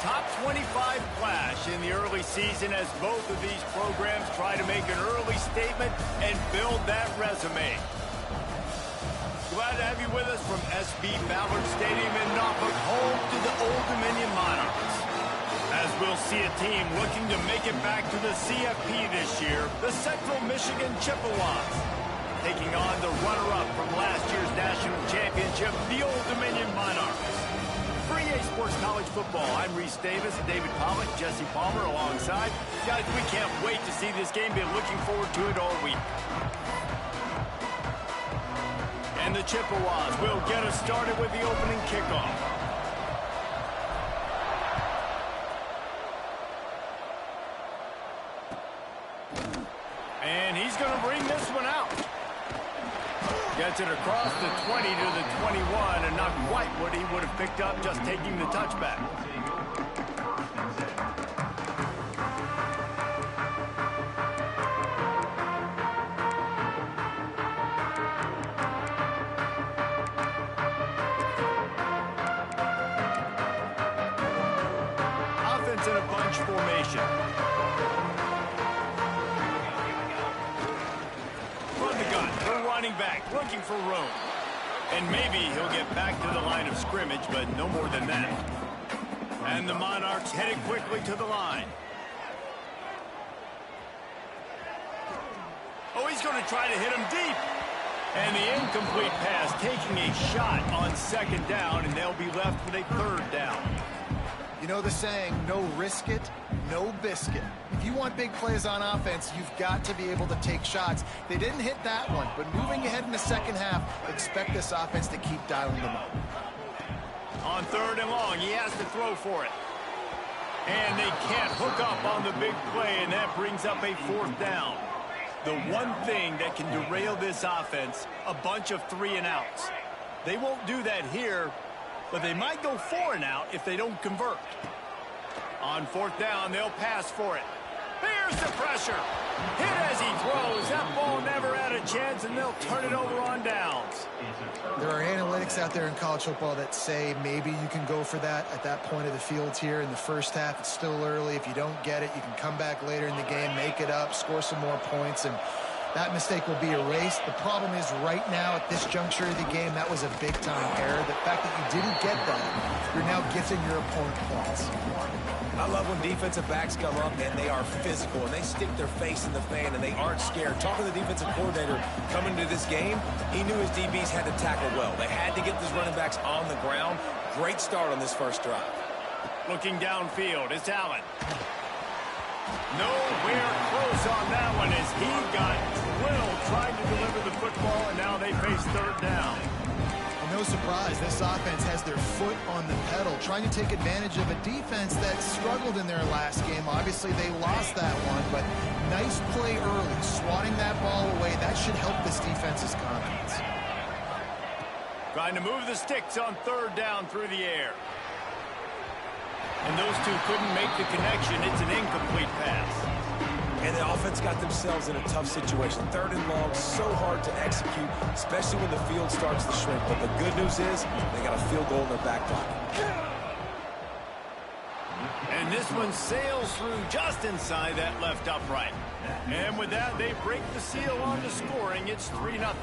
top 25 clash in the early season as both of these programs try to make an early statement and build that resume. Glad to have you with us from SB Ballard Stadium in Norfolk, home to the Old Dominion Monarchs. As we'll see a team looking to make it back to the CFP this year, the Central Michigan Chippewas, taking on the runner-up from last year's national championship, the Old Dominion Monarchs. For EA Sports College Football, I'm Reese Davis, David Pollock, Jesse Palmer alongside. Guys, we can't wait to see this game. Been looking forward to it all week. And the Chippewas will get us started with the opening kickoff. And he's going to bring this one out. Gets it across the 20 to the 21, and not quite what he would have picked up just taking the touchback. Offense in a bunch formation. Running back, looking for room. And maybe he'll get back to the line of scrimmage, but no more than that. And the Monarchs headed quickly to the line. Oh, he's going to try to hit him deep. And the incomplete pass taking a shot on second down, and they'll be left with a third down. You know the saying, no risk it, no biscuit. If you want big plays on offense, you've got to be able to take shots. They didn't hit that one, but moving ahead in the second half, expect this offense to keep dialing them up. On third and long, he has to throw for it. And they can't hook up on the big play, and that brings up a fourth down. The one thing that can derail this offense, a bunch of 3-and-outs. They won't do that here, but they might go 4-and-out if they don't convert. On fourth down, they'll pass for it. Here's the pressure. Hit as he throws. That ball never had a chance, and they'll turn it over on downs. There are analytics out there in college football that say maybe you can go for that at that point of the field here in the first half. It's still early. If you don't get it, you can come back later in the game, make it up, score some more points, and that mistake will be erased. The problem is right now at this juncture of the game, that was a big-time error. The fact that you didn't get that, you're now gifting your opponent points. I love when defensive backs come up and they are physical and they stick their face in the fan and they aren't scared. Talking to the defensive coordinator coming into this game, he knew his DBs had to tackle well. They had to get these running backs on the ground. Great start on this first drive. Looking downfield, it's Allen. Nowhere close on that one as he got drilled trying to deliver the football, and now they face third down. No surprise, this offense has their foot on the pedal, trying to take advantage of a defense that struggled in their last game. Obviously, they lost that one, but nice play early, swatting that ball away. That should help this defense's confidence. Trying to move the sticks on third down through the air. And those two couldn't make the connection. It's an incomplete pass. And the offense got themselves in a tough situation. Third and long, so hard to execute, especially when the field starts to shrink. But the good news is they got a field goal in their back pocket. And this one sails through just inside that left upright. And with that, they break the seal on the scoring. It's 3-0.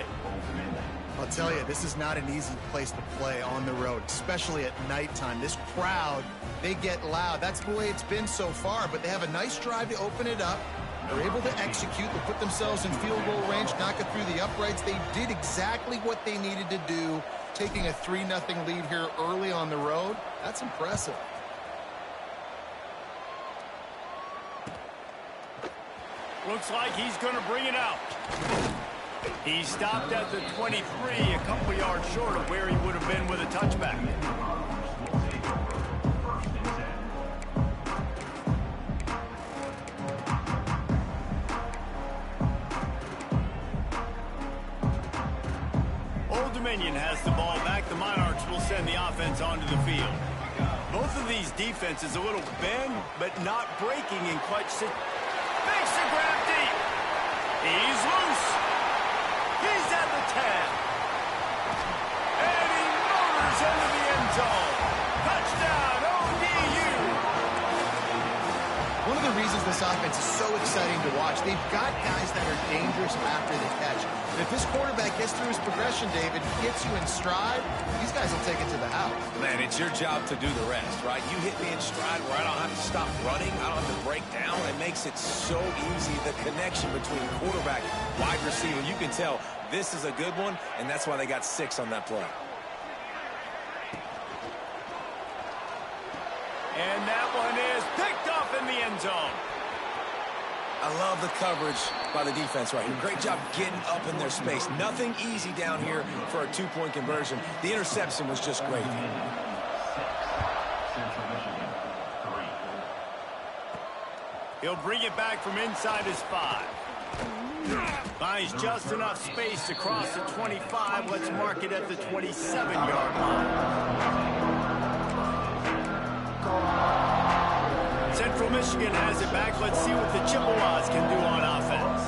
I'll tell you, this is not an easy place to play on the road, especially at nighttime. This crowd, they get loud. That's the way it's been so far, but they have a nice drive to open it up. They're able to execute. They put themselves in field goal range, knock it through the uprights. They did exactly what they needed to do, taking a 3-0 lead here early on the road. That's impressive. Looks like he's going to bring it out. He stopped at the 23, a couple yards short of where he would have been with a touchback. Old Dominion has the ball back. The Monarchs will send the offense onto the field. Both of these defenses a little bend, but not breaking in clutch situations. Makes the grab deep. He's loose. He's at the 10. And he motors into the end zone. Touchdown, ODU. this offense is so exciting to watch. They've got guys that are dangerous after the catch. And if this quarterback gets through his progression, David, gets you in stride, these guys will take it to the house. Man, it's your job to do the rest, right? You hit me in stride where I don't have to stop running. I don't have to break down. It makes it so easy, the connection between quarterback, wide receiver. You can tell this is a good one, and that's why they got 6 on that play. And that one is picked up in the end zone. I love the coverage by the defense right here. Great job getting up in their space. Nothing easy down here for a 2-point conversion. The interception was just great. He'll bring it back from inside his 5. Finds just enough space to cross the 25. Let's mark it at the 27-yard line. Central Michigan has it back. Let's see what the Chippewas can do on offense.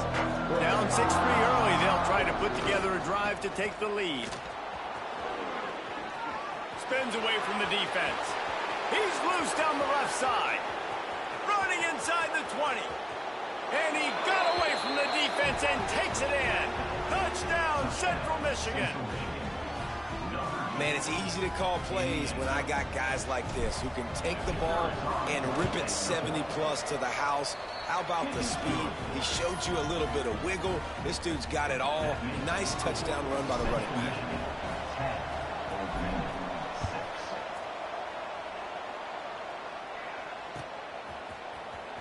Down 6-3 early. They'll try to put together a drive to take the lead. Spins away from the defense. He's loose down the left side. Running inside the 20. And he got away from the defense and takes it in. Touchdown, Central Michigan. Man, it's easy to call plays when I got guys like this who can take the ball and rip it 70-plus to the house. How about the speed? He showed you a little bit of wiggle. This dude's got it all. Nice touchdown run by the running back.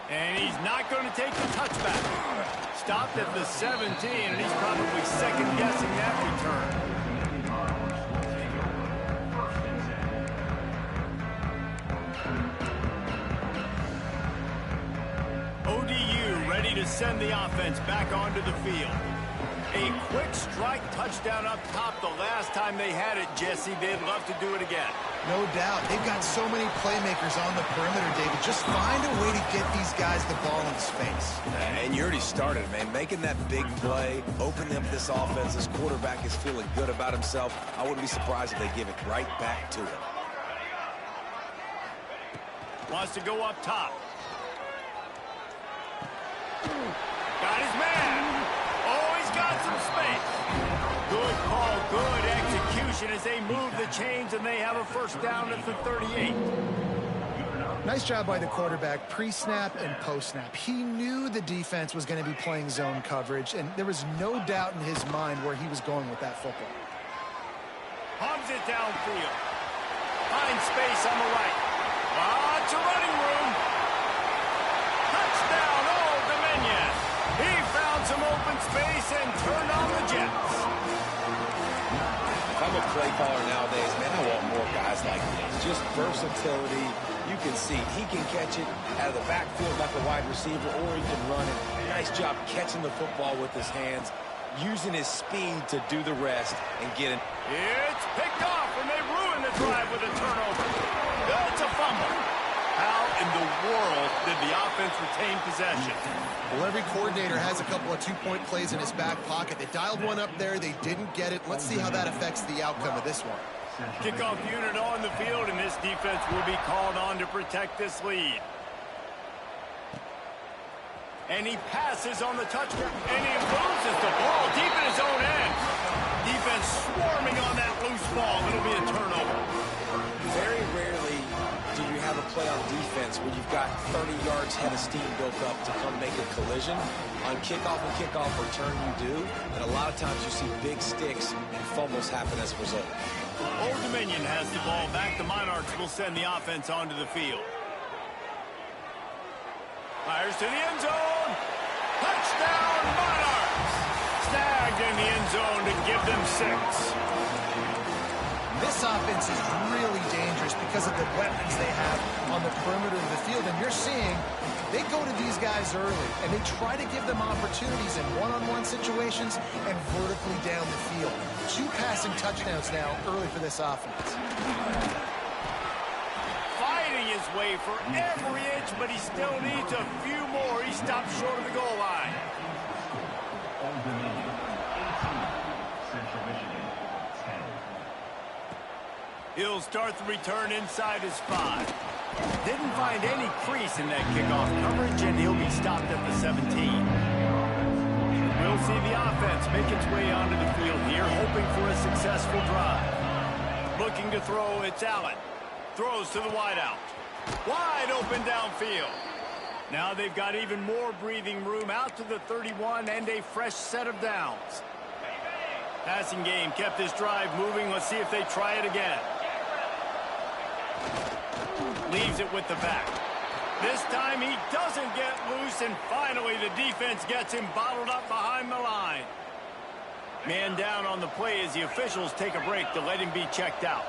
And he's not going to take the touchback. Stopped at the 17, and he's probably second-guessing that return. To send the offense back onto the field. A quick strike touchdown up top the last time they had it, Jesse. They'd love to do it again. No doubt. They've got so many playmakers on the perimeter, David. Just find a way to get these guys the ball in space. And you already started, man. Making that big play, opening up this offense. This quarterback is feeling good about himself. I wouldn't be surprised if they give it right back to him. Wants to go up top. Got his man. Oh, he's got some space. Good call, good execution as they move the chains, and they have a first down at the 38. Nice job by the quarterback, pre-snap and post-snap. He knew the defense was going to be playing zone coverage, and there was no doubt in his mind where he was going with that football. Pumps it downfield. Finds space on the right. Lots of running room. Touchdown, Old Dominion. He found some open space and turned on the Jets. If I'm a play caller nowadays, man, I want more guys like this. Just versatility. You can see he can catch it out of the backfield like a wide receiver, or he can run it. Nice job catching the football with his hands, using his speed to do the rest and get it. It's picked off, and they ruin the drive with a turnover. That's a fumble. How in the world did the offense retain possession? Well, every coordinator has a couple of two-point plays in his back pocket. They dialed one up there. They didn't get it. Let's see how that affects the outcome of this one. Kickoff unit on the field, and this defense will be called on to protect this lead. And he passes on the touchdown, and he loses the ball deep in his own end. Defense swarming on that loose ball. It'll be a turnover. Very rarely do you have a play on defense where you've got 30 yards head of steam built up to come make a collision. On kickoff and kickoff return you do, and a lot of times you see big sticks and fumbles happen as a result. Old Dominion has the ball back. The Monarchs will send the offense onto the field. Fires to the end zone. Touchdown, Monarchs! Snagged in the end zone to give them 6. This offense is really dangerous because of the weapons they have on the perimeter of the field. And you're seeing they go to these guys early, and they try to give them opportunities in one-on-one situations and vertically down the field. 2 passing touchdowns now early for this offense. Fighting his way for every inch, but he still needs a few more. He stopped short of the goal line. He'll start the return inside his 5. Didn't find any crease in that kickoff coverage, and he'll be stopped at the 17. We'll see the offense make its way onto the field here, hoping for a successful drive. Looking to throw, it's Allen. Throws to the wideout. Wide open downfield. Now they've got even more breathing room out to the 31 and a fresh set of downs. Passing game kept this drive moving. Let's see if they try it again. Leaves it with the back. This time he doesn't get loose, and finally the defense gets him bottled up behind the line. Man down on the play as the officials take a break to let him be checked out.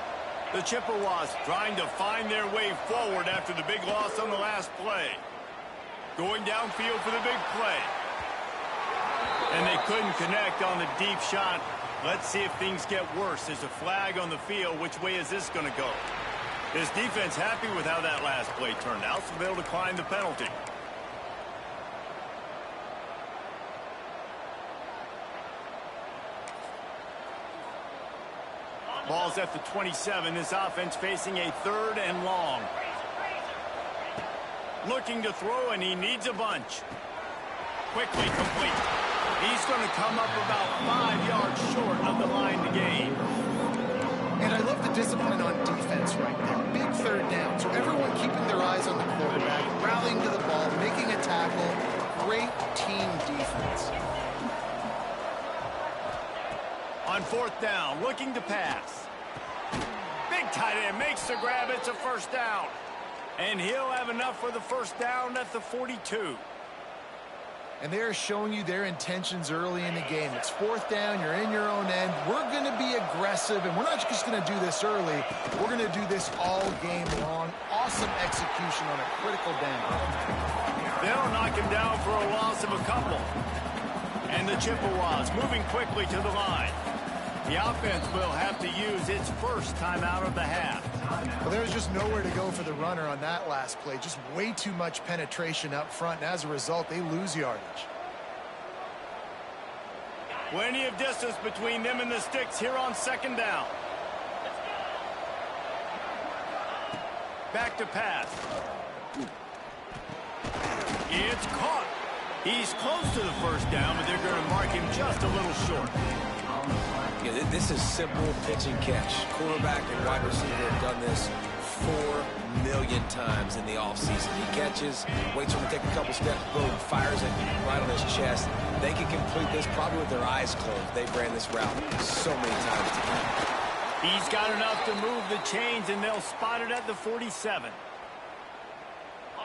The Chippewas trying to find their way forward after the big loss on the last play. Going downfield for the big play. And they couldn't connect on the deep shot. Let's see if things get worse. There's a flag on the field. Which way is this going to go? This defense happy with how that last play turned out, so they'll decline the penalty. Ball's at the 27. This offense facing a 3rd and long. Looking to throw, and he needs a bunch. Quickly complete. He's going to come up about 5 yards short of the line to gain. And I love the discipline on defense right there. Big 3rd down. So everyone keeping their eyes on the quarterback, rallying to the ball, making a tackle. Great team defense. On 4th down, looking to pass. Big tight end makes the grab. It's a 1st down. And he'll have enough for the 1st down at the 42. And they're showing you their intentions early in the game. It's 4th down. You're in your own end. We're going to be aggressive, and we're not just going to do this early. We're going to do this all game long. Awesome execution on a critical down. They'll knock him down for a loss of a couple. And the Chippewas moving quickly to the line. The offense will have to use its first timeout of the half. Well, there's just nowhere to go for the runner on that last play. Just way too much penetration up front, and as a result, they lose yardage. Plenty of distance between them and the sticks here on 2nd down. Back to pass. It's caught. He's close to the 1st down, but they're going to mark him just a little short. Yeah, this is simple pitch and catch. Quarterback and wide receiver have done this 4 million times in the offseason. He catches, waits for him to take a couple steps, boom, fires it right on his chest. They can complete this probably with their eyes closed. They've ran this route so many times today. He's got enough to move the chains, and they'll spot it at the 47.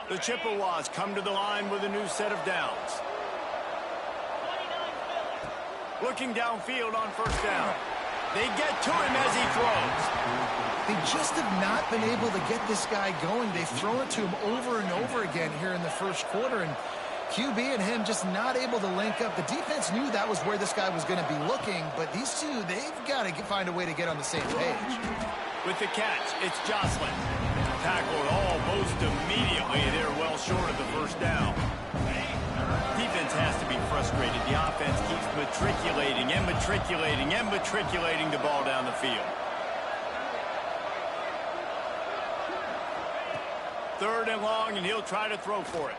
The Chippewas come to the line with a new set of downs. Looking downfield on 1st down. They get to him as he throws. They just have not been able to get this guy going. They've thrown it to him over and over again here in the 1st quarter, and QB and him just not able to link up. The defense knew that was where this guy was going to be looking, but these two, they've got to find a way to get on the same page. With the catch, it's Jocelyn. Tackled almost immediately. They're well short of the 1st down. Defense has to be frustrated. The offense keeps matriculating and matriculating and matriculating the ball down the field. 3rd and long, and he'll try to throw for it.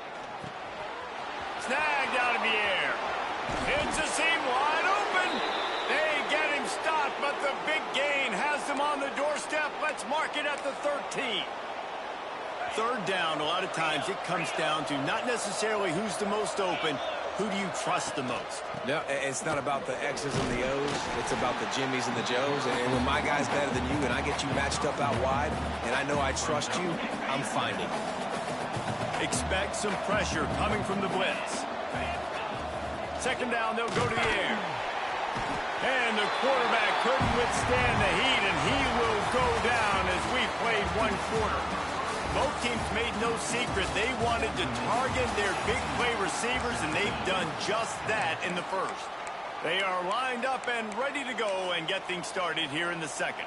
Snagged out of the air. Hits the seam wide open. They get him stopped, but the big gain has them on the doorstep. Let's mark it at the 13. 3rd down, a lot of times it comes down to not necessarily who's the most open, who do you trust the most? No, it's not about the X's and the O's. It's about the Jimmies and the Joes. And when my guy's better than you and I get you matched up out wide and I know I trust you, I'm finding. Expect some pressure coming from the blitz. 2nd down, they'll go to the air. And the quarterback couldn't withstand the heat, and he will go down as we played 1 quarter. Both teams made no secret they wanted to target their big play receivers, and they've done just that in the 1st. They are lined up and ready to go and get things started here in the 2nd.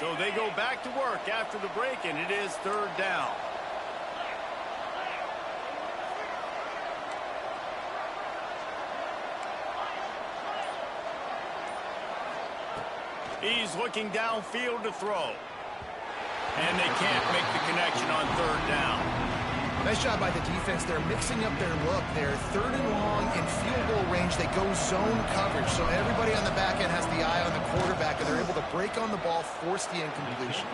So they go back to work after the break, and it is 3rd down. He's looking downfield to throw. And they can't make the connection on third down. Nice job by the defense. They're mixing up their look. They're third and long in field goal range. They go zone coverage. So everybody on the back end has the eye on the quarterback, and they're able to break on the ball, force the incompletion.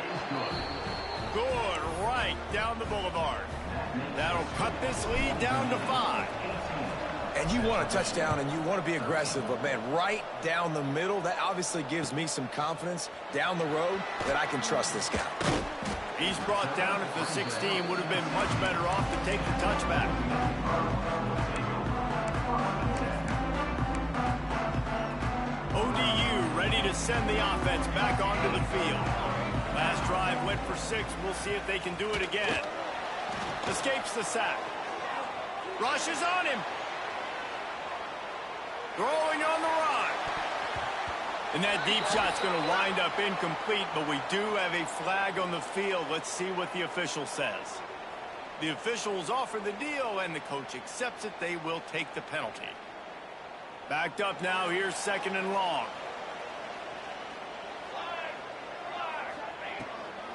Good, right down the boulevard. That'll cut this lead down to 5. And you want a touchdown and you want to be aggressive, but man, right down the middle, that obviously gives me some confidence down the road that I can trust this guy. He's brought down at the 16. Would have been much better off to take the touchback. ODU ready to send the offense back onto the field. Last drive went for 6. We'll see if they can do it again. Escapes the sack. Rushes on him. Throwing on the run. And that deep shot's going to wind up incomplete, but we do have a flag on the field. Let's see what the official says. The officials offer the deal, and the coach accepts it. They will take the penalty. Backed up now. Here's 2nd and long.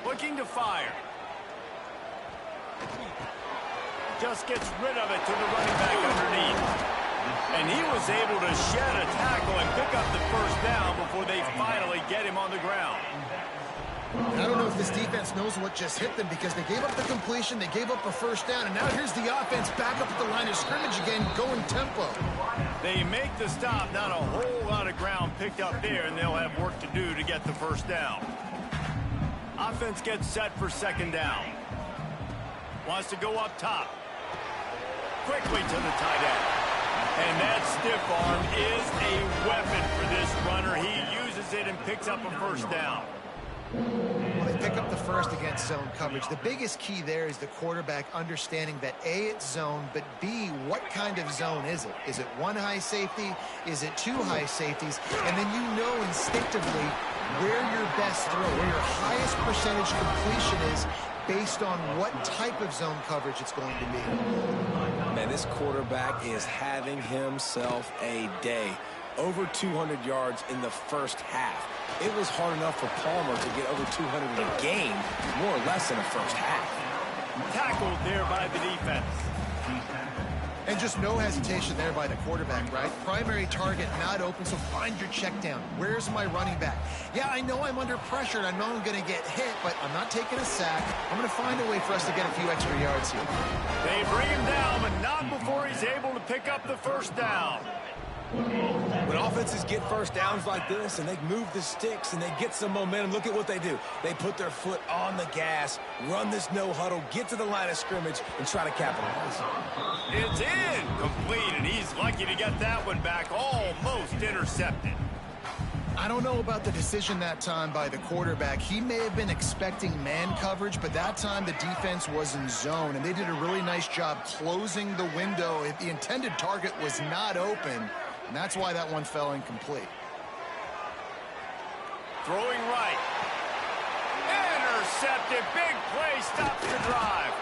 Looking to fire. Just gets rid of it to the running back underneath. And he was able to shed a tackle and pick up the first down before they finally get him on the ground. I don't know if this defense knows what just hit them, because they gave up the completion, they gave up a first down, and now here's the offense back up at the line of scrimmage again, going tempo. They make the stop, not a whole lot of ground picked up there, and they'll have work to do to get the first down. Offense gets set for 2nd down. Wants to go up top. Quickly to the tight end. And that stiff arm is a weapon for this runner. He uses it and picks up a first down. Well, they pick up the first against zone coverage. The biggest key there is the quarterback understanding that A, it's zone, but B, what kind of zone is it? Is it 1 high safety? Is it 2 high safeties? And then you know instinctively where your best throw, where your highest percentage completion is, based on what type of zone coverage it's going to be. Man, this quarterback is having himself a day. Over 200 yards in the first half. It was hard enough for Palmer to get over 200 in a game, more or less in the first half. Tackled there by the defense. And just no hesitation there by the quarterback, right? Primary target not open, so find your check down. Where's my running back? Yeah, I know I'm under pressure, and I know I'm going to get hit, but I'm not taking a sack. I'm going to find a way for us to get a few extra yards here. They bring him down, but not before he's able to pick up the first down. When offenses get first downs like this and they move the sticks and they get some momentum, look at what they do. They put their foot on the gas, run this no huddle, get to the line of scrimmage, and try to capitalize. It's incomplete, and he's lucky to get that one back, almost intercepted. I don't know about the decision that time by the quarterback. He may have been expecting man coverage, but that time the defense was in zone, and they did a really nice job closing the window. The intended target was not open, and that's why that one fell incomplete. Throwing right. Intercepted. Big play. Stops the drive.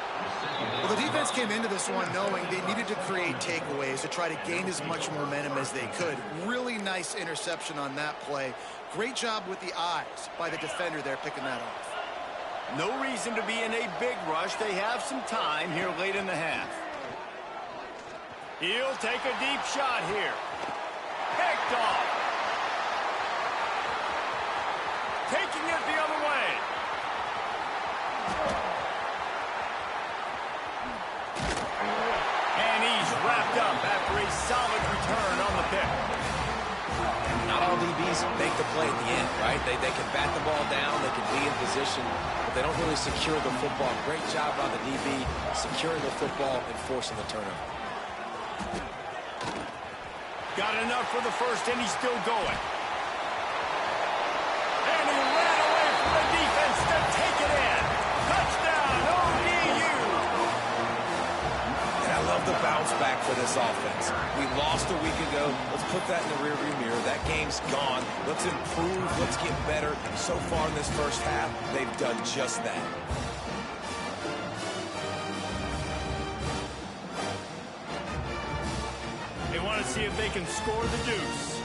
Well, the defense came into this one knowing they needed to create takeaways to try to gain as much momentum as they could. Really nice interception on that play. Great job with the eyes by the defender there picking that off. No reason to be in a big rush. They have some time here late in the half. He'll take a deep shot here. Picked off. Taking it the other way. And he's wrapped up after a solid return on the pick. Not all DBs make the play at the end, right? They can bat the ball down, they can be in position, but they don't really secure the football. Great job by the DB securing the football and forcing the turnover. Got enough for the first, and he's still going. And he ran away from the defense to take it in. Touchdown, ODU. And I love the bounce back for this offense. We lost a week ago. Let's put that in the rearview mirror. That game's gone. Let's improve. Let's get better. So far in this first half, they've done just that. They want to see if they can score the deuce.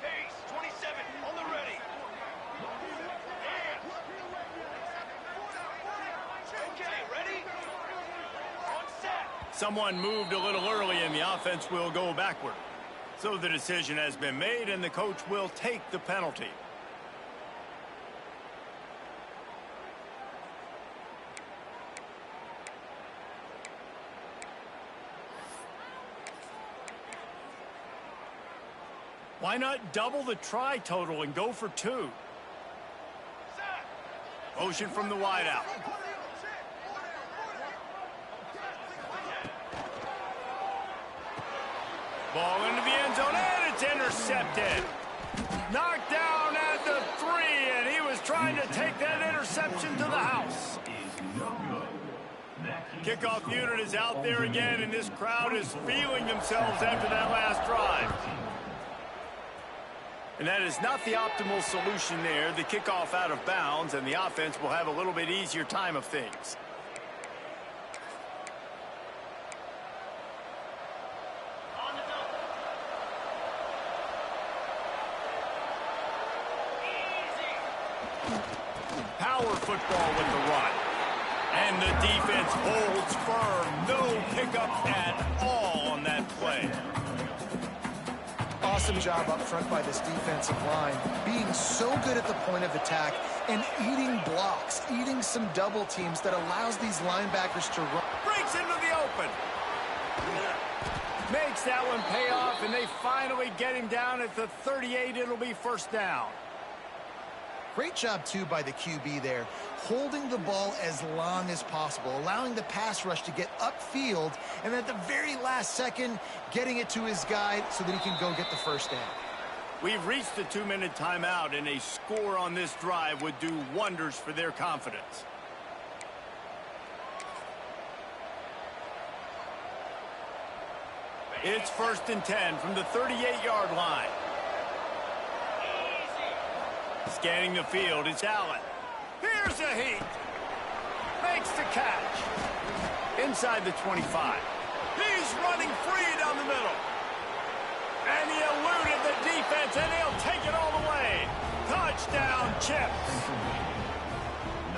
Pace, 27, on the ready. someone moved a little early and the offense will go backward. So the decision has been made and the coach will take the penalty. Why not double the try total and go for 2? Motion from the wideout. Ball into the end zone, and it's intercepted. Knocked down at the 3, and he was trying to take that interception to the house. Kickoff unit is out there again, and this crowd is feeling themselves after that last drive. And that is not the optimal solution there. The kickoff out of bounds, and the offense will have a little bit easier time of things. Power football with the run. And the defense holds firm. No pickup at all on that play. Awesome job up front by this defensive line, being so good at the point of attack and eating blocks, eating some double teams that allows these linebackers to run. Breaks into the open. Makes that one pay off, and they finally get him down at the 38. It'll be first down. Great job, too, by the QB there, holding the ball as long as possible, allowing the pass rush to get upfield, and at the very last second, getting it to his guy so that he can go get the first down. We've reached the 2-minute timeout, and a score on this drive would do wonders for their confidence. It's 1st and 10 from the 38-yard line. Scanning the field, it's Allen. Here's a heat. Makes the catch. Inside the 25. He's running free down the middle. And he eluded the defense, and he'll take it all the way. Touchdown, Chips.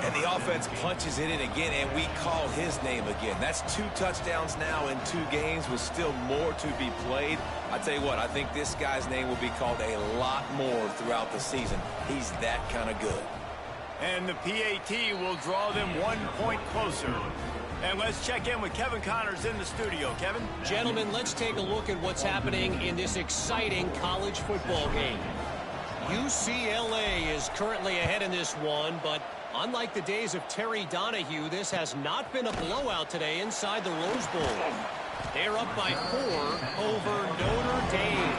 And the offense punches it in again, and we call his name again. That's 2 touchdowns now in 2 games with still more to be played. I tell you what, I think this guy's name will be called a lot more throughout the season. He's that kind of good. And the PAT will draw them 1 point closer. And let's check in with Kevin Connors in the studio. Kevin? Gentlemen, let's take a look at what's happening in this exciting college football game. UCLA is currently ahead in this one, but unlike the days of Terry Donahue, this has not been a blowout today inside the Rose Bowl. They're up by 4 over Notre Dame.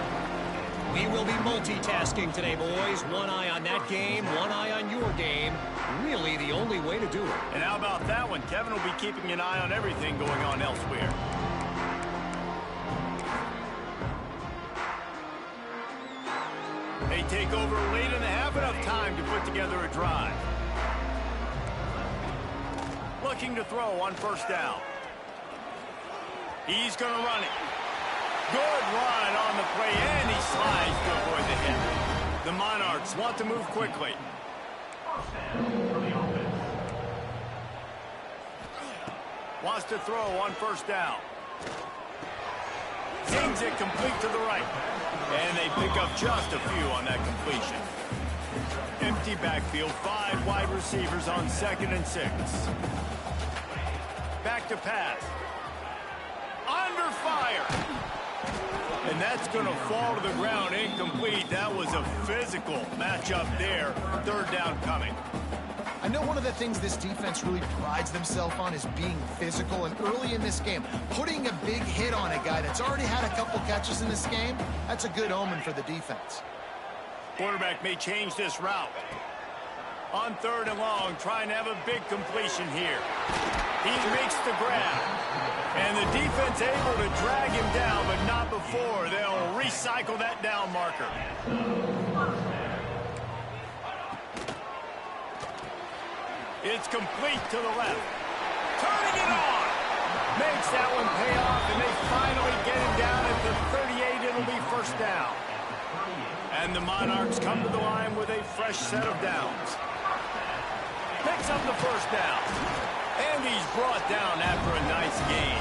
We will be multitasking today, boys. One eye on that game, one eye on your game. Really the only way to do it. And how about that one? Kevin will be keeping an eye on everything going on elsewhere. They take over late in the half, enough time to put together a drive. Looking to throw on 1st down. He's going to run it. Good run on the play, and he slides to avoid the hit. The Monarchs want to move quickly. Wants to throw on 1st down. Sings it complete to the right. And they pick up just a few on that completion. Empty backfield, 5 wide receivers on 2nd and 6. Back to pass. Under fire. And that's going to fall to the ground incomplete. That was a physical matchup there. 3rd down coming. I know one of the things this defense really prides themselves on is being physical, and early in this game, putting a big hit on a guy that's already had a couple catches in this game, that's a good omen for the defense. Quarterback may change this route. On 3rd and long, trying to have a big completion here. He makes the grab. And the defense able to drag him down, but not before. They'll recycle that down marker. It's complete to the left. Turning it on. Makes that one pay off, and they finally get him down at the 38. It'll be 1st down. And the Monarchs come to the line with a fresh set of downs. Picks up the 1st down. And he's brought down after a nice gain.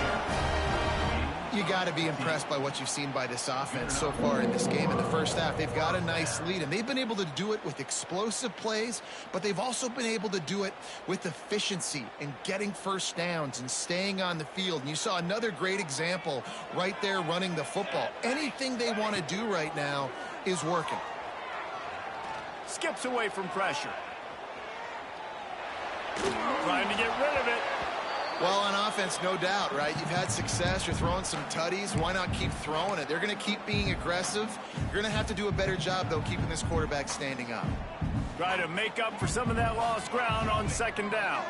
You got to be impressed by what you've seen by this offense so far in this game. In the first half, they've got a nice lead, and they've been able to do it with explosive plays, but they've also been able to do it with efficiency and getting first downs and staying on the field. And you saw another great example right there running the football. Anything they want to do right now is working. Skips away from pressure. Trying to get rid of it. Well, on offense, no doubt, right? You've had success. You're throwing some tutties. Why not keep throwing it? They're going to keep being aggressive. You're going to have to do a better job, though, keeping this quarterback standing up. Try to make up for some of that lost ground on second down.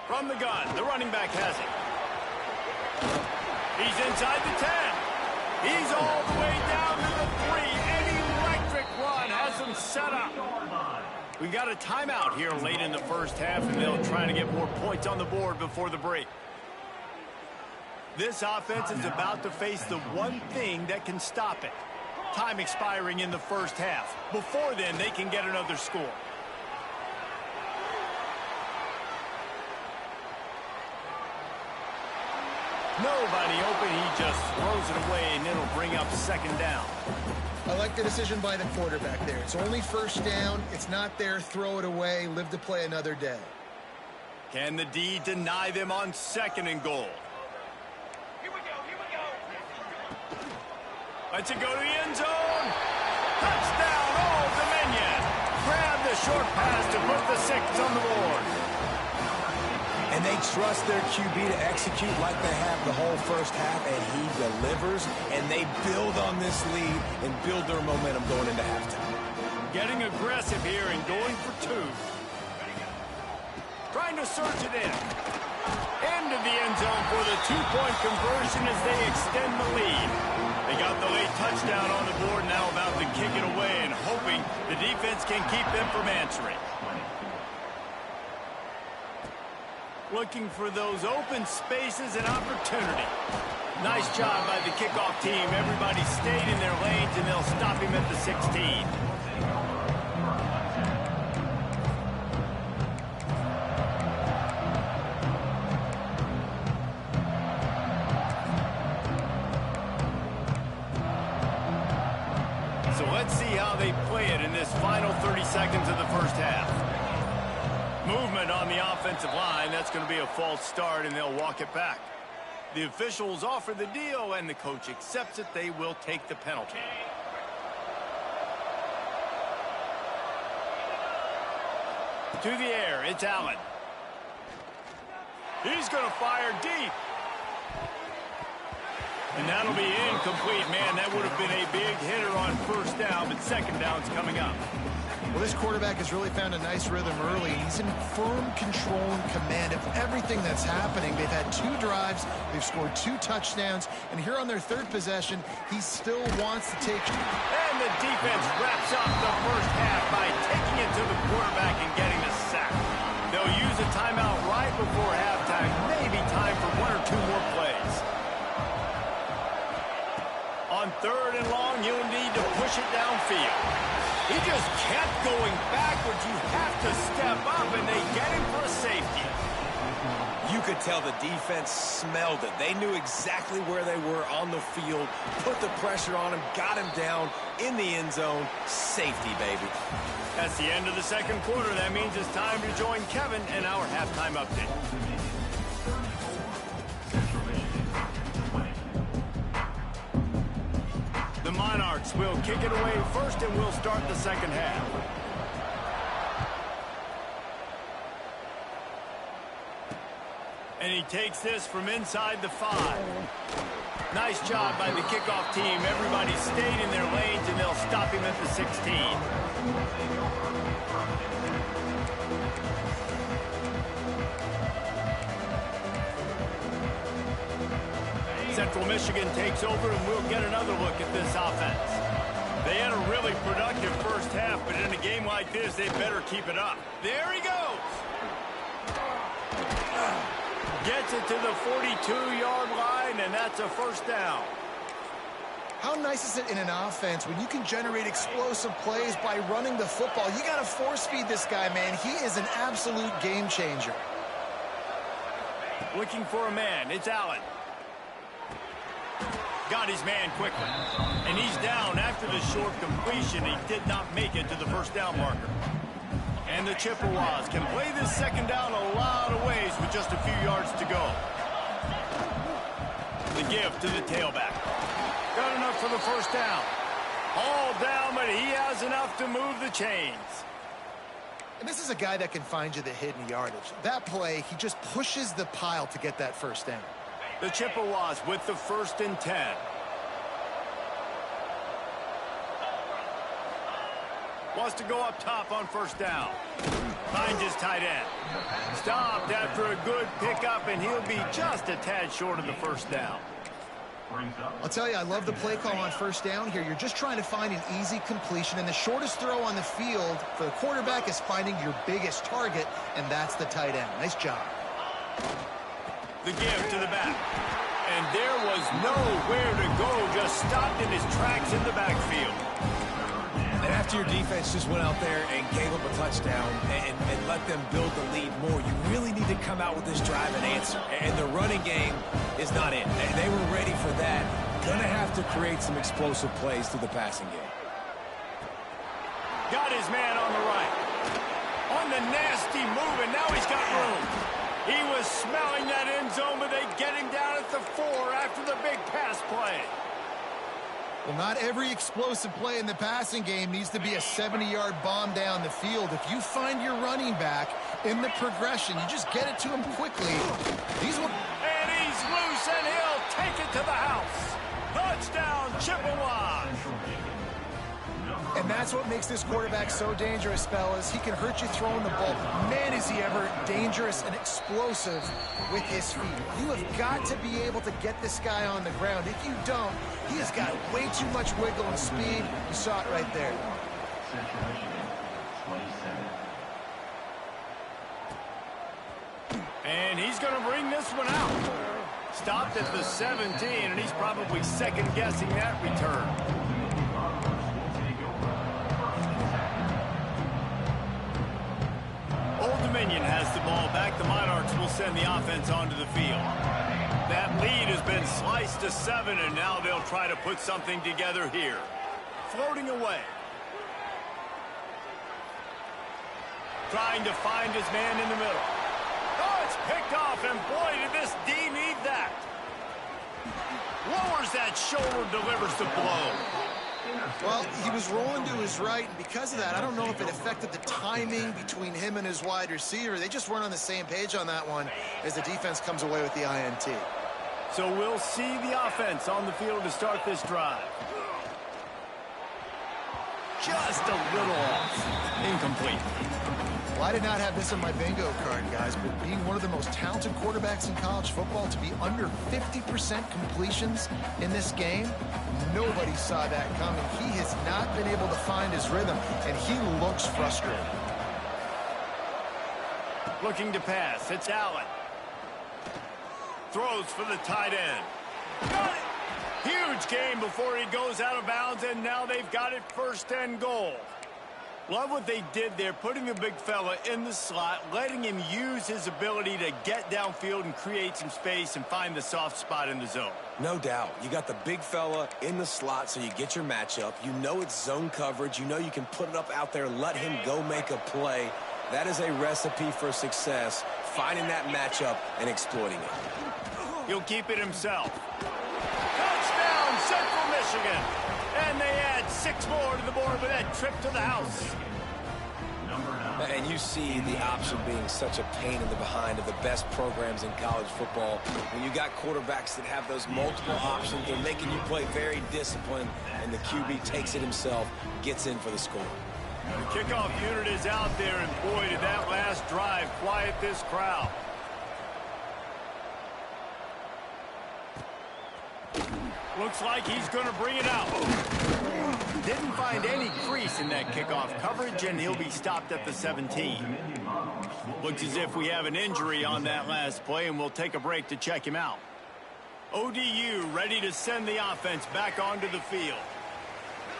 From the gun, the running back has it. He's inside the 10. He's all the way down to the 3. An electric run has him set up. We got a timeout here late in the first half, and they'll try to get more points on the board before the break. This offense is about to face the one thing that can stop it. Time expiring in the first half. Before then, they can get another score. Nobody open. He just throws it away, and it'll bring up second down. I like the decision by the quarterback there. It's only first down. It's not there. Throw it away. Live to play another day. Can the D deny them on second and goal? Here we go. Lets it go to the end zone. Touchdown, Old Dominion. Grab the short pass to put the 6 on the board. And they trust their QB to execute like they have the whole first half, and he delivers, and they build on this lead and build their momentum going into halftime. Getting aggressive here and going for 2. Trying to surge it in. Into the end zone for the 2-point conversion as they extend the lead. They got the late touchdown on the board, now about to kick it away and hoping the defense can keep them from answering. Looking for those open spaces and opportunity. Nice job by the kickoff team. Everybody stayed in their lanes, and they'll stop him at the 16. So let's see how they play it in this final 30 seconds of the first half. Movement on the offensive line. That's going to be a false start, and they'll walk it back. The officials offer the deal, and the coach accepts it. They will take the penalty. To the air, it's Allen. He's going to fire deep. And that'll be incomplete. Man, that would have been a big hitter on first down, but second down's coming up. Well, this quarterback has really found a nice rhythm early. He's in firm control and command of everything that's happening. They've had 2 drives. They've scored 2 touchdowns. And here on their 3rd possession, he still wants to take... And the defense wraps up the first half by taking it to the quarterback and getting the sack. They'll use a timeout right before halftime. Maybe time for 1 or 2 more plays. On 3rd and long, you'll need to push it downfield. He just kept going backwards. You have to step up, and they get him for a safety. You could tell the defense smelled it. They knew exactly where they were on the field, put the pressure on him, got him down in the end zone. Safety, baby. That's the end of the second quarter. That means it's time to join Kevin and our halftime update. The Monarchs will kick it away first, and we'll start the second half. And he takes this from inside the 5. Nice job by the kickoff team. Everybody stayed in their lanes, and they'll stop him at the 16. Central Michigan takes over, and we'll get another look at this offense. They had a really productive first half, but in a game like this, they better keep it up. There he goes. Gets it to the 42-yard line, and that's a first down. How nice is it in an offense when you can generate explosive plays by running the football? You got to force feed this guy, man. He is an absolute game changer. Looking for a man. It's Allen. Got his man quickly. And he's down after the short completion. He did not make it to the first down marker. And the Chippewas can play this second down a lot of ways with just a few yards to go. The give to the tailback. Got enough for the first down. All down, but he has enough to move the chains. And this is a guy that can find you the hidden yardage. That play, he just pushes the pile to get that first down. The Chippewas with the 1st and 10. Wants to go up top on first down. Finds his tight end. Stopped after a good pickup, and he'll be just a tad short of the first down. I'll tell you, I love the play call on first down here. You're just trying to find an easy completion, and the shortest throw on the field for the quarterback is finding your biggest target, and that's the tight end. Nice job. The give to the back. And there was nowhere to go, just stopped in his tracks in the backfield. And after your defense just went out there and gave up a touchdown and let them build the lead more, you really need to come out with this drive and answer. And the running game is not in. They were ready for that. Going to have to create some explosive plays through the passing game. Got his man on the right. On the nasty move, and now he's got room. He was smelling that end zone, but they get him down at the 4 after the big pass play. Well, not every explosive play in the passing game needs to be a 70-yard bomb down the field. If you find your running back in the progression, you just get it to him quickly. And he's loose, and he'll take it to the house. Touchdown, Chippewas. And that's what makes this quarterback so dangerous, fellas. He can hurt you throwing the ball. Man, is he ever dangerous and explosive with his feet. You have got to be able to get this guy on the ground. If you don't, he has got way too much wiggle and speed. You saw it right there. And he's going to bring this one out. Stopped at the 17, and he's probably second-guessing that return. Old Dominion has the ball back. The Monarchs will send the offense onto the field. That lead has been sliced to 7, and now they'll try to put something together here. Floating away. Trying to find his man in the middle. Oh, it's picked off, and boy, did this D need that. Lowers that shoulder, delivers the blow. Well, he was rolling to his right, and because of that, I don't know if it affected the timing between him and his wide receiver. They just weren't on the same page on that one as the defense comes away with the INT. So we'll see the offense on the field to start this drive. Just a little off. Incomplete. Well, I did not have this on my bingo card, guys, but being one of the most talented quarterbacks in college football, to be under 50% completions in this game, nobody saw that coming. He has not been able to find his rhythm, and he looks frustrated. Looking to pass. It's Allen. Throws for the tight end. Got it! Huge game before he goes out of bounds, and now they've got it 1st and goal. Love what they did there, putting the big fella in the slot, letting him use his ability to get downfield and create some space and find the soft spot in the zone. No doubt. You got the big fella in the slot, so you get your matchup. You know it's zone coverage. You know you can put it up out there, let him go make a play. That is a recipe for success, finding that matchup and exploiting it. He'll keep it himself. Touchdown, Central Michigan. And they add 6 more to the board with that trip to the house. And you see the option being such a pain in the behind of the best programs in college football. When you got quarterbacks that have those multiple options, they're making you play very disciplined, and the QB takes it himself, gets in for the score. The kickoff unit is out there, and boy, did that last drive quiet this crowd. Looks like he's going to bring it out. Didn't find any crease in that kickoff coverage, and he'll be stopped at the 17. Looks as if we have an injury on that last play, and we'll take a break to check him out. ODU ready to send the offense back onto the field.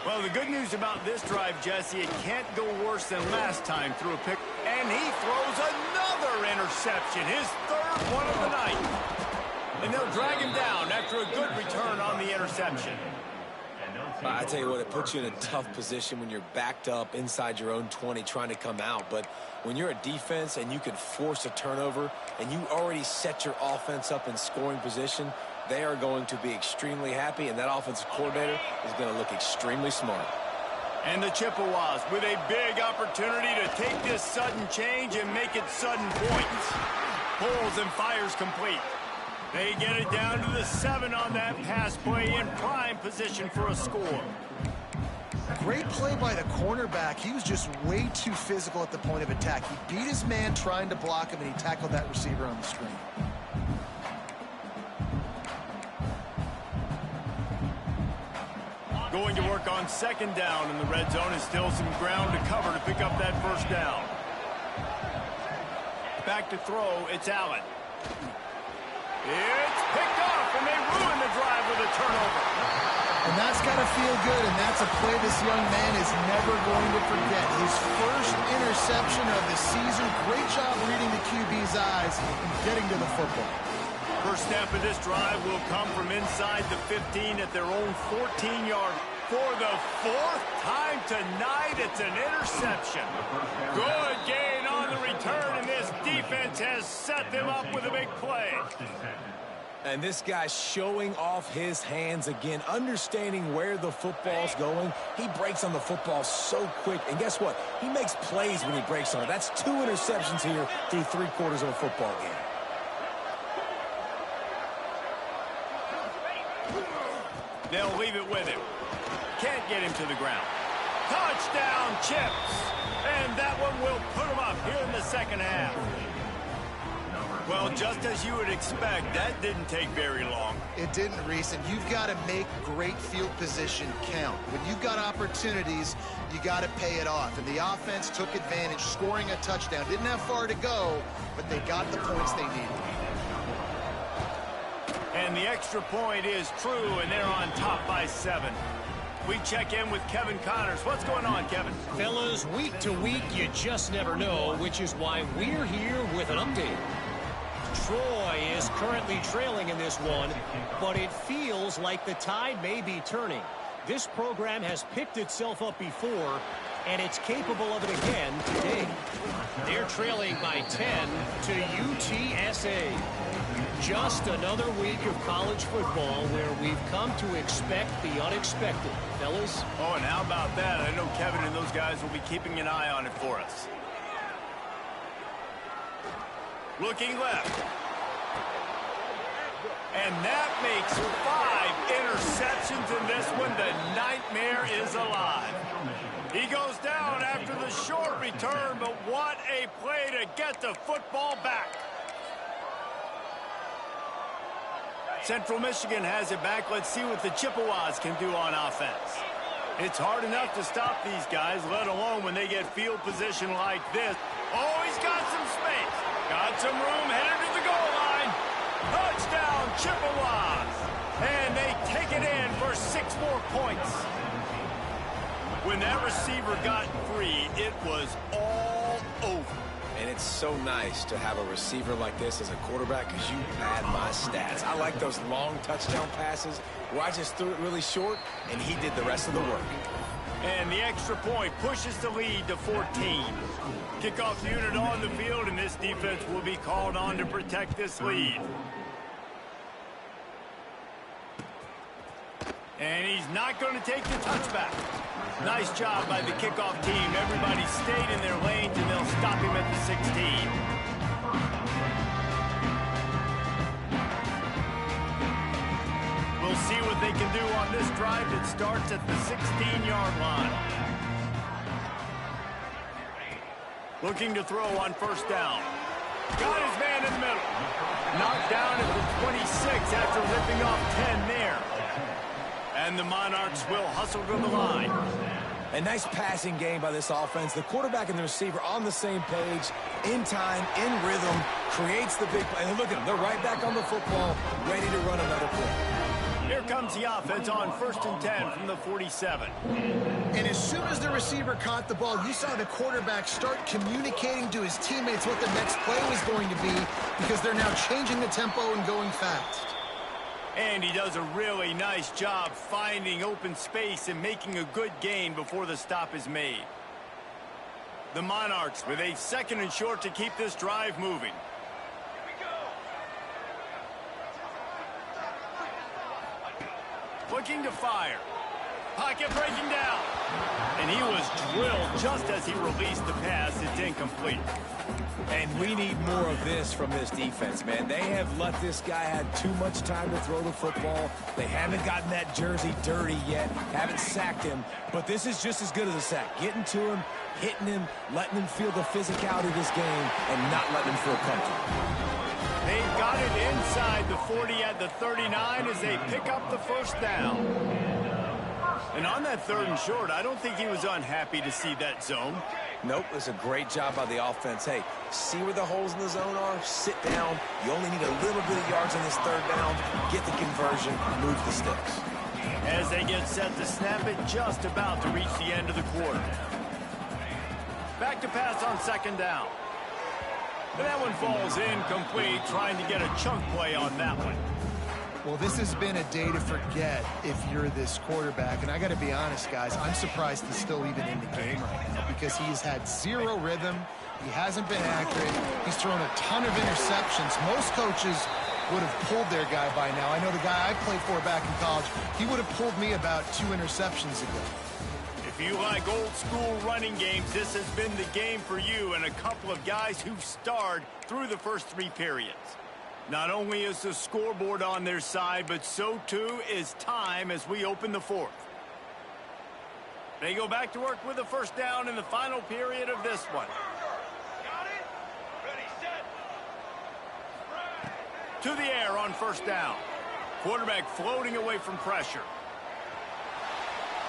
Well, the good news about this drive, Jesse, it can't go worse than last time through a pick. And he throws another interception, his third one of the night. And they'll drag him down after a good return on the interception. I tell you what, it puts you in a tough position when you're backed up inside your own 20 trying to come out. But when you're a defense and you can force a turnover and you already set your offense up in scoring position, they are going to be extremely happy, and that offensive coordinator is going to look extremely smart. And the Chippewas with a big opportunity to take this sudden change and make it sudden points. Pulls and fires complete. They get it down to the 7 on that pass play in prime position for a score. Great play by the cornerback. He was just way too physical at the point of attack. He beat his man trying to block him, and he tackled that receiver on the screen. Going to work on second down in the red zone, and still some ground to cover to pick up that first down. Back to throw, it's Allen. It's picked off, and they ruin the drive with a turnover. And that's got to feel good, and that's a play this young man is never going to forget. His first interception of the season. Great job reading the QB's eyes and getting to the football. First snap of this drive will come from inside the 15 at their own 14-yard. For the fourth time tonight, it's an interception. Good gain on the return, and this defense has set them up with a big play. And this guy's showing off his hands again, understanding where the football's going. He breaks on the football so quick, and guess what? He makes plays when he breaks on it. That's 2 interceptions here through 3/4 of a football game. They'll leave it with him. Can't get him to the ground. Touchdown, Chips. And that one will put him up here in the second half. Well, just as you would expect, that didn't take very long. It didn't, Reese, and you've got to make great field position count. When you've got opportunities, you got to pay it off. And the offense took advantage, scoring a touchdown. Didn't have far to go, but they got the points they needed. And the extra point is true, and they're on top by 7. We check in with Kevin Connors. What's going on, Kevin? Fellas, week to week, you just never know, which is why we're here with an update. Troy is currently trailing in this one, but it feels like the tide may be turning. This program has picked itself up before, and it's capable of it again today. They're trailing by 10 to UTSA. Just another week of college football where we've come to expect the unexpected. Fellas? Oh, and how about that? I know Kevin and those guys will be keeping an eye on it for us. Looking left. And that makes 5 interceptions in this one. The nightmare is alive. He goes down after the short return, but what a play to get the football back. Central Michigan has it back. Let's see what the Chippewas can do on offense. It's hard enough to stop these guys, let alone when they get field position like this. Oh, he's got some space. Got some room, headed to the goal line. Touchdown, Chippewas. And they take it in for 6 more points. When that receiver got free, it was all over. And it's so nice to have a receiver like this as a quarterback because you pad my stats. I like those long touchdown passes where I just threw it really short and he did the rest of the work. And the extra point pushes the lead to 14. Kickoff unit on the field, and this defense will be called on to protect this lead. And he's not going to take the touchback. Nice job by the kickoff team. Everybody stayed in their lanes, and they'll stop him at the 16. We'll see what they can do on this drive that starts at the 16-yard line. Looking to throw on first down. Got his man in the middle. Knocked down at the 26 after ripping off 10 there. And the Monarchs will hustle to the line. A nice passing game by this offense. The quarterback and the receiver on the same page, in time, in rhythm, creates the big play. And look at them. They're right back on the football, ready to run another play. Here comes the offense on 1st and 10 from the 47. And as soon as the receiver caught the ball, you saw the quarterback start communicating to his teammates what the next play was going to be because they're now changing the tempo and going fast. And he does a really nice job finding open space and making a good gain before the stop is made. The Monarchs with a 2nd and short to keep this drive moving. Looking to fire. Pocket breaking down. And he was drilled just as he released the pass. It's incomplete. And we need more of this from this defense, man. They have let this guy have too much time to throw the football. They haven't gotten that jersey dirty yet, haven't sacked him. But this is just as good as a sack. Getting to him, hitting him, letting him feel the physicality of this game, and not letting him feel comfortable. They've got it inside the 40 at the 39 as they pick up the 1st down. And on that 3rd and short, I don't think he was unhappy to see that zone. Nope, it's a great job by the offense. Hey, see where the holes in the zone are? Sit down. You only need a little bit of yards on this 3rd down. Get the conversion, move the sticks. As they get set to snap it, just about to reach the end of the quarter. Back to pass on 2nd down. And that one falls incomplete, trying to get a chunk play on that one. Well, this has been a day to forget if you're this quarterback. And I got to be honest, guys, I'm surprised he's still even in the game right now because he's had 0 rhythm. He hasn't been accurate. He's thrown a ton of interceptions. Most coaches would have pulled their guy by now. I know the guy I played for back in college, he would have pulled me about 2 interceptions ago. If you like old school running games, this has been the game for you and a couple of guys who've starred through the first 3 periods. Not only is the scoreboard on their side, but so too is time as we open the 4th. They go back to work with a 1st down in the final period of this one. Got it? Ready, set. To the air on 1st down. Quarterback floating away from pressure.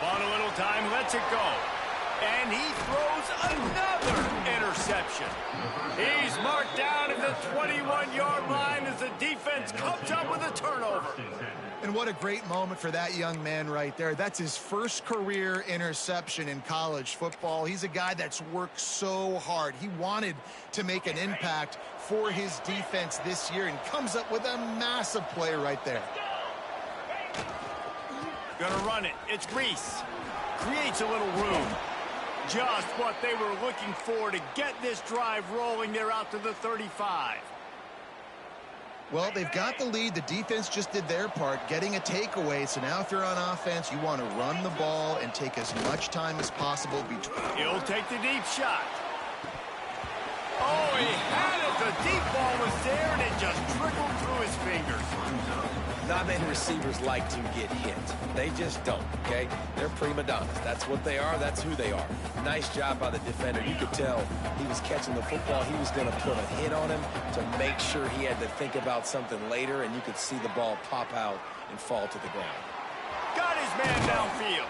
On a little time, lets it go. And he throws another interception. He's marked down at the 21-yard line as the defense comes up with a turnover. And what a great moment for that young man right there. That's his first career interception in college football. He's a guy that's worked so hard. He wanted to make an impact for his defense this year and comes up with a massive play right there. Gonna run it. It's Reese. Creates a little room. Just what they were looking for to get this drive rolling. They're out to the 35. Well, they've got the lead. The defense just did their part, getting a takeaway. So now if you're on offense, you want to run the ball and take as much time as possible between. He'll take the deep shot. Oh, he had it. The deep ball was there, and it just trickled through his fingers. Not many receivers like to get hit. They just don't, okay? They're prima donnas. That's what they are. That's who they are. Nice job by the defender. You could tell he was catching the football. He was going to put a hit on him to make sure he had to think about something later, and you could see the ball pop out and fall to the ground. Got his man downfield.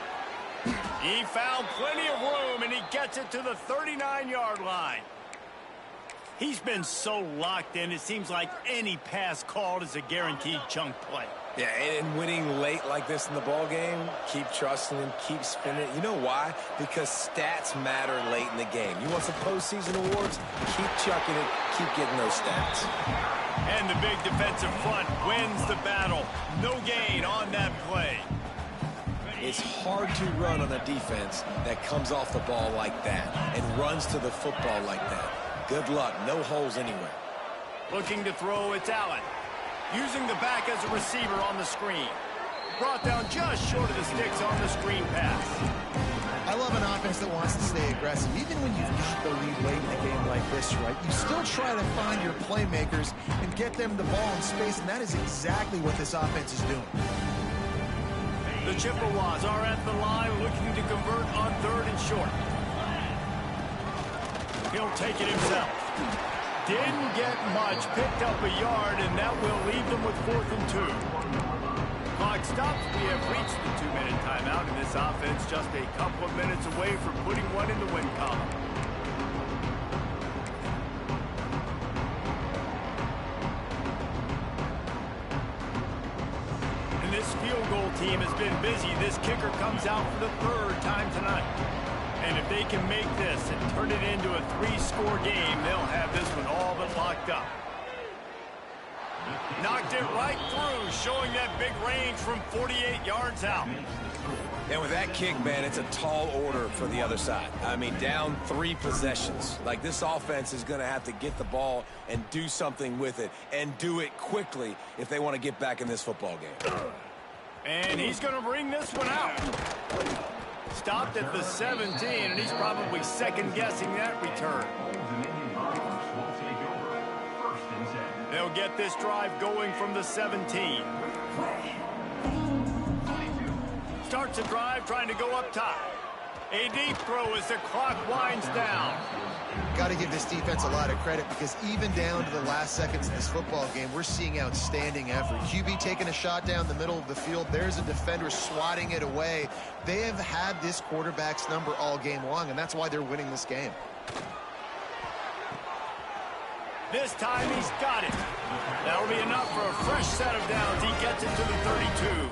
He found plenty of room, and he gets it to the 39-yard line. He's been so locked in, it seems like any pass called is a guaranteed chunk play. Yeah, and winning late like this in the ball game, keep trusting him, keep spinning. You know why? Because stats matter late in the game. You want some postseason awards? Keep chucking it, keep getting those stats. And the big defensive front wins the battle. No gain on that play. It's hard to run on a defense that comes off the ball like that and runs to the football like that. Good luck. No holes anywhere. Looking to throw, it's Allen. Using the back as a receiver on the screen. Brought down just short of the sticks on the screen pass. I love an offense that wants to stay aggressive. Even when you've got the lead late in a game like this, right, you still try to find your playmakers and get them the ball in space, and that is exactly what this offense is doing. The Chippewas are at the line looking to convert on 3rd and short. He'll take it himself. Didn't get much, picked up a yard, and that will leave them with 4th and 2. Clock clock stops, we have reached the 2-minute timeout, and this offense just a couple of minutes away from putting one in the win column. And this field goal team has been busy. This kicker comes out for the 3rd time tonight. And if they can make this and turn it into a 3-score game, they'll have this one all but locked up. Knocked it right through, showing that big range from 48 yards out. And with that kick, man, it's a tall order for the other side. I mean, down 3 possessions. Like, this offense is going to have to get the ball and do something with it, and do it quickly if they want to get back in this football game. And he's going to bring this one out. Stopped at the 17, and he's probably second-guessing that return. They'll get this drive going from the 17. Starts a drive trying to go up top. A deep throw as the clock winds down. Got to give this defense a lot of credit, because even down to the last seconds of this football game, we're seeing outstanding effort. QB taking a shot down the middle of the field. There's a defender swatting it away. They have had this quarterback's number all game long, and that's why they're winning this game. This time he's got it. That'll be enough for a fresh set of downs. He gets it to the 32.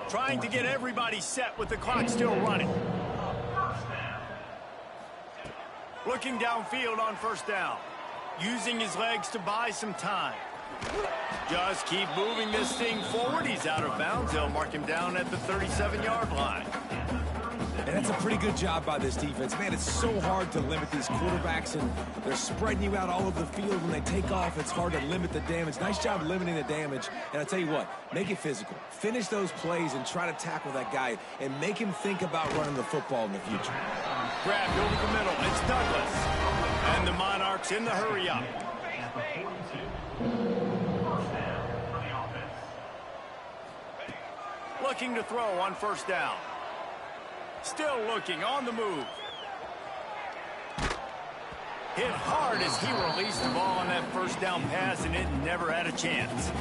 Trying to get everybody set with the clock still running. Looking downfield on 1st down. Using his legs to buy some time. Just keep moving this thing forward. He's out of bounds. They'll mark him down at the 37-yard line. And that's a pretty good job by this defense. Man, it's so hard to limit these quarterbacks, and they're spreading you out all over the field. When they take off, it's hard to limit the damage. Nice job limiting the damage. And I tell you what, make it physical. Finish those plays and try to tackle that guy and make him think about running the football in the future. Grabbed over the middle. It's Douglas. And the Monarchs in the hurry-up. Looking to throw on 1st down. Still looking, on the move. Hit hard as he released the ball on that 1st down pass, and it never had a chance.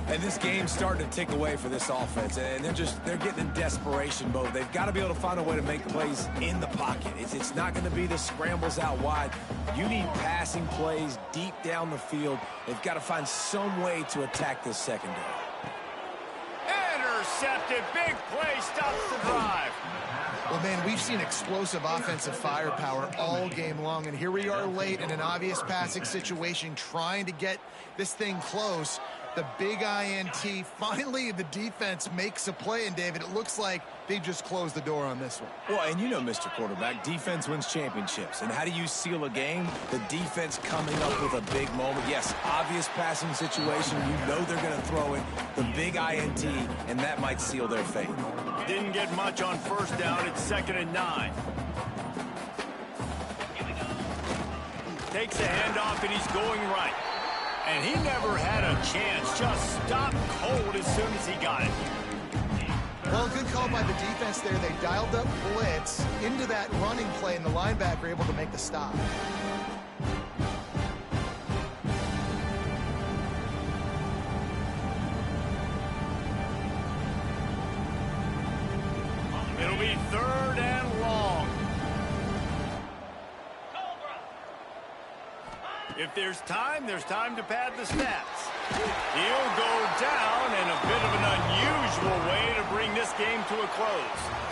And this game's starting to tick away for this offense, and they're getting in desperation mode. They've got to be able to find a way to make plays in the pocket. It's not going to be the scrambles out wide. You need passing plays deep down the field. They've got to find some way to attack this secondary. Intercepted. Big play stops the drive. Well, man, we've seen explosive offensive firepower all game long, and here we are late in an obvious passing situation trying to get this thing close. The big INT. Finally, the defense makes a play, and David, it looks like they just closed the door on this one. Well, and you know, Mr. Quarterback, defense wins championships. And how do you seal a game? The defense coming up with a big moment. Yes, obvious passing situation. You know they're going to throw it. The big INT, and that might seal their fate. Didn't get much on 1st down. It's 2nd and 9. Takes a handoff, and he's going right. And he never had a chance. Just stopped cold as soon as he got it. Well, good call by the defense there. They dialed up blitz into that running play, and the linebacker able to make the stop. It'll be 3rd and long. If there's time to pad the stats. He'll go down in a bit of an unusual way to bring this game to a close.